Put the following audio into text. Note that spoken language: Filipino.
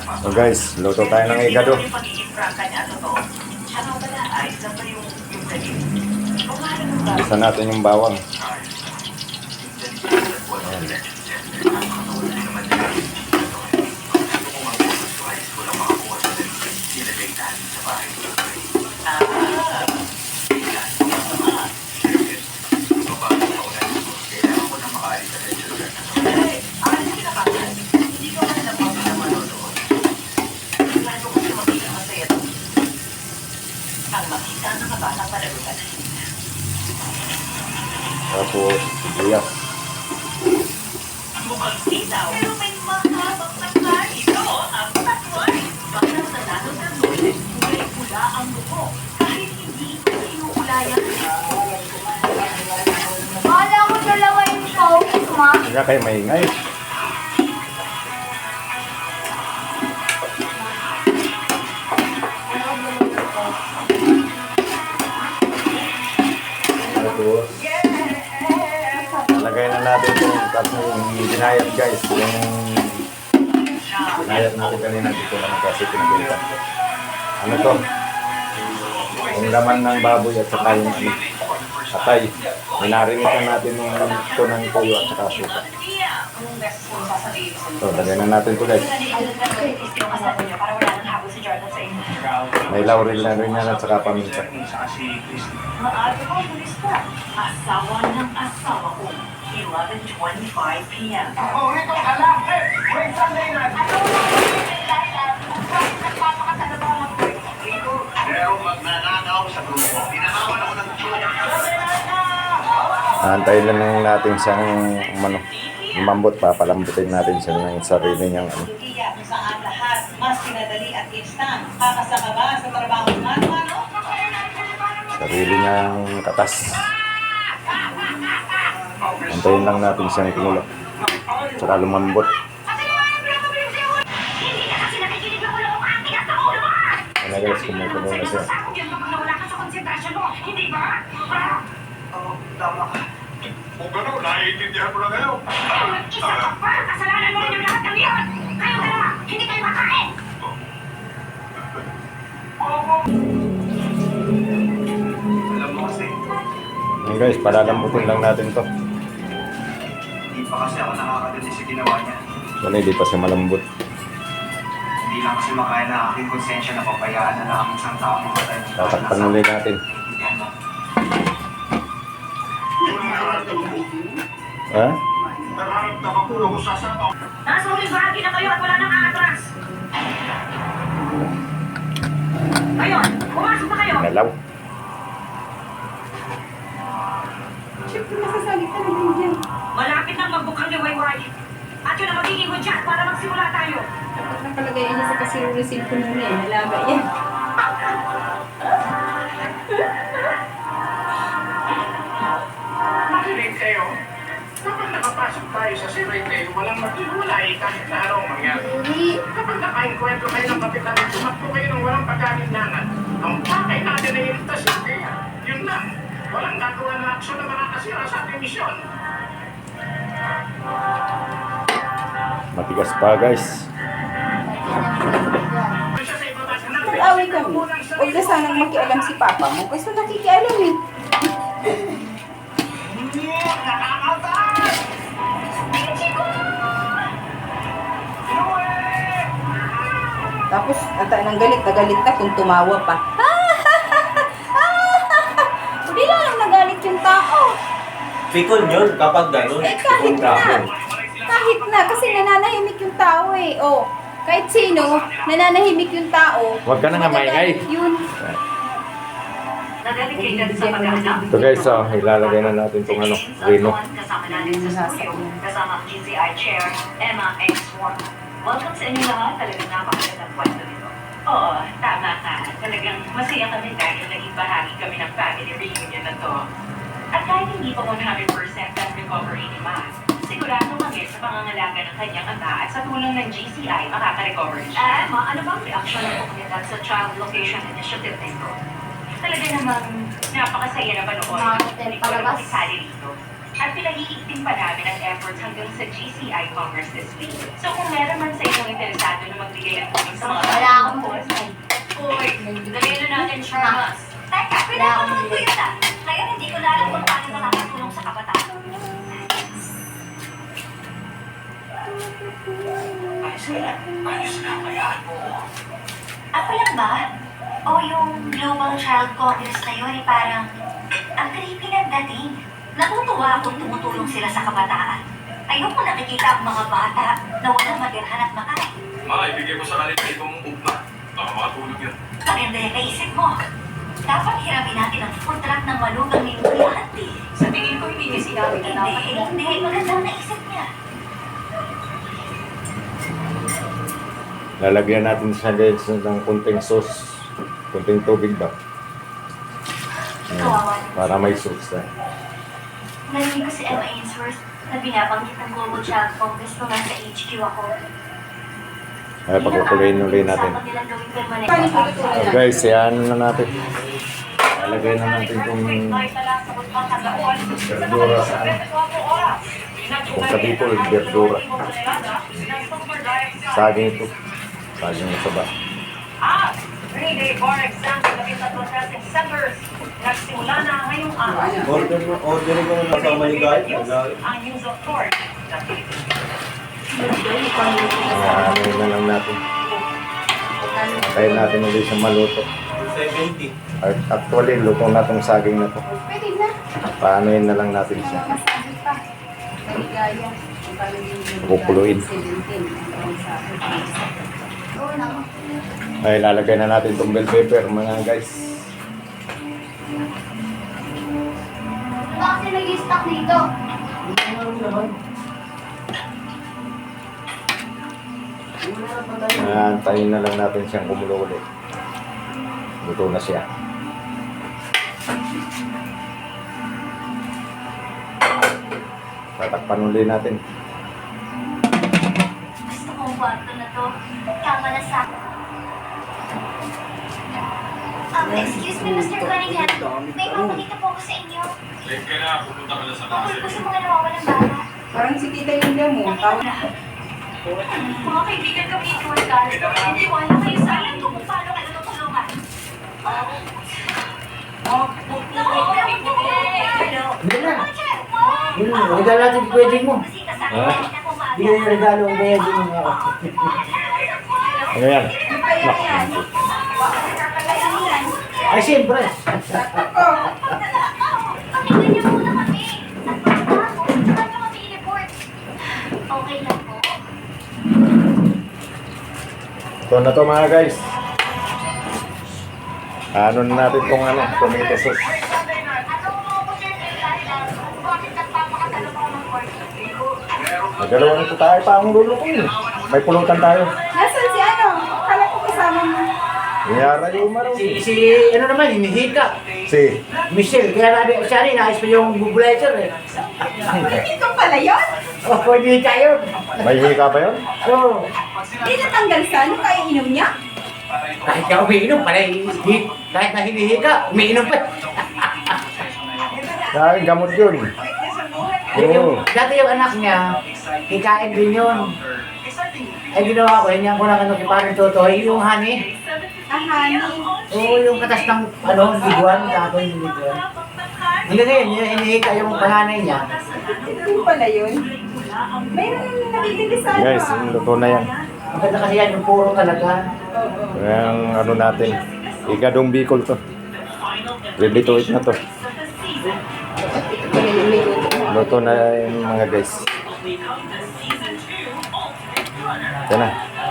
So guys, luto tayo ng igado. Isa natin yung bawang. Ayan. Tapos, sibuyas. Mukhang sitaw, pero may mahabang tangkay. Ito ang tatway. Bakit nanalo ng noodles, kulay pula ang buko. Kahit hindi ito inuulayan. Kala ko dalawa yung focus, ma. Kaya kayo maingay. Tapos, lagay na natin yung ginayat guys. Yung ginayat natin kanina dito lang kasi pinagkita. Ano to? Yung laman ng baboy at saka yung atay. Minarinit natin yung tunang toyo at saka suka. So, lagay na natin to guys. May laurel na rin yan at saka paminta. Maaari ko lista. Asawa ng asawa ko. 11:25 p.m. Oh, ito alam. Wait, Sunday na. Pero magnanakaw sa grupo. Pinakawan ako ng tsuya. Antayin lang natin siyang lumambot pa. Palambutin natin siya ng sarili niyang ano. Kung saan lahat mas pinadali at instant. Kakasama ba sa trabaho man, ano? Sarili niyang katas. Antayin lang natin siyang tumulak. Tsaka lumambot. Ano guys, kumukulo na siya. Oh, tama ka. Kung gano'n, naiintindihan mo na ngayon. Isa ka pa! Kasalanan mo rin yung lahat ng iyon! Kayo dalawa! Hindi kayo makain! Alam mo kasi, Ayan guys, palalambutin lang natin to. hindi pa kasi ako nakakadali sa ginawa niya. So, hindi pa siya malambot. Hindi lang kasi makaya na aking konsensya na papayaan na lang ang isang tao mamatay. Tatakpan ulit natin. Naiintindihan mo. Ha? Nararamdaman ko ako sasapaw. Nasa huling bahagi na kayo at wala nang aatras! Ngayon, pumasok na kayo! Nalaw. Siyempre, masasalita na din dyan. Malapit nang magbukang liwayway. At yun ang magiging hudyan para magsimula tayo. Dapat nakalagay niya sa kasiro-resin ko muna eh. Nalaga yan. Makinig kayo. Kapag nakapasok tayo sa sirete, walang maghiwalay kahit na anong mangyari. Hindi. Kapag nakainkwentro kayo ng kapitan at tumakbo kayo ng walang pagkalinlangan, ang pakay natin ay iligtas hindi. Yun lang. Walang gagawa na aksyon na makakasira sa ating misyon. Matigas pa guys. Nag-away kami. Huwag na sanang makialam si Papa mo kasi nakikialam eh. Tapos, nang galit na galit na kung tumawa pa. Hindi lang nagalit yung tao. Pikon yun kapag gano'n. Eh, kahit na. Kahit na, kasi nananahimik yung tao eh. Oh, kahit sino, nananahimik yung tao. Huwag ka na nga maingay. Yun. Na-dedicated sa paghahanap. Ito guys, ilalagay na natin itong ano, rino. Kasama natin sa studio. Kasama ang GCI Chair, Emma X. Warren. Welcome sa inyo lahat. Talagang napakagandang kwento nito. Oo, tama ka. Talagang masaya kami dahil naging bahagi kami ng family reunion na to. At kahit hindi pa 100% ang recovery ni Ma, sigurado kami sa pangangalaga ng kanyang ama at sa tulong ng GCI makaka-recover siya. Ma, ano bang reaksyon ng komunidad sa Child Location Initiative nito? Talaga namang napakasaya na panoorin ang palabas. isali rito. At pinag-iigting pa namin ang efforts hanggang sa GCI Congress this week. So kung meron man sa inyong interesado na magbigay Wala akong buhay. Uy, dali na natin, Charmas. Teka, pinapanood ko yun ah. Ngayon hindi ko na alam kung paano makakatulong sa kabataan. Ako lang ba? O yung Global Child Congress na yun, parang ang creepy ng dating. Natutuwa akong tumutulong sila sa kabataan. Ayoko nakikita ang mga bata na walang matirhan at makain. Ibigay ko sa kanila itong ugma. Baka makatulog yan. Maganda yung naisip mo. Dapat hiramin natin ang food truck ng malugang ni Muriante. Sa tingin ko, hindi niya sinabi na dapat. Hindi. Maganda ang naisip niya. Lalagyan natin siya guys ng kunting sauce. Kunting tubig ba? Ayan, para may sauce na. Narinig ko si Emma Ainsworth na binabanggit ng Global Child Congress nung nasa HQ ako. Ay, pagkukuloyin ulit natin. Usapan nilang gawing permanent. Oh, guys, yan na natin. Lalagyan na natin itong verdura sa ano. Kung sa people, verdura. Saging ito. Saging ito ba? Three-day bar exam sa 13 testing centers. Nagsimula na ngayong araw. Order ko na sa maligay. Ang news of court. Ano na lang natin. Kaya natin ulit sa maluto. 70. Actually, luto na itong saging na to. Pwede na. Paanoin na lang natin siya. Masabi pa. Maligaya. Kukuluin. 17. Oo na. Ay, lalagay na natin itong bell pepper mga guys. Bakit nag-stock dito? Antayin na lang natin siyang kumulo ulit. Luto na siya. Tatakpan ulit natin. Gusto kong kwarto na to. Tama na sa... Excuse me, Mr. Cunningham. May papakita po ako sa inyo. Late ka na, pupunta ka na sa Tungkol po sa mga nawawalang bata. Parang si Tita Linda mo. Tawag na. Mga kaibigan kami ni George Garrett. Hindi wala kayo sa alam kung paano kayo tutulungan. Hindi na. Yun na, regalo natin pwede mo. Ha? Hindi na yung regalo ang pwede mo nga. Ano yan? Di pa yan yan. Ay, siyempre. Pakinggan niyo muna kami. At pagkatapos, saka niyo kami i-report. Okay lang po. Ito na to mga guys. Ano na natin itong ano, tomato sauce. Anong mga posibleng dahilan kung bakit nagpapakatalo ko ng court? Nagdalawang ito tayo pa ang lulukoy. May pulutan tayo. Nasaan si ano? Akala ko kasama mo. Niyara yung maraw. Si ano naman, hinihika. Si. Michelle, kaya nabi, siya rin, naayos pa yung bubulator eh. Ito pala yun? O, pwede hika yun. May hika ba yun? So, Di natanggal sa ano? Kaya inom niya? kahit ka umiinom, kahit na hinihika, umiinom pa. Dahil gamot yun. Oo. Dati yung anak niya, hikain din yun. Ay, ginawa ko, hinyan ko lang ano, kay parang Totoy, yung honey. Ahani. Oo, yung katas ng, liguan, tapos yung liguan. Hindi ngayon, yung hinihika yung panganay niya. Ito pala yun. Mayroon nabibili sa ano. Guys, luto na yan. Maganda kasi yan, yung puro talaga. Yung ano natin. Igadong Bicol to. Ready to eat na to. Luto na yung mga guys. Ito na.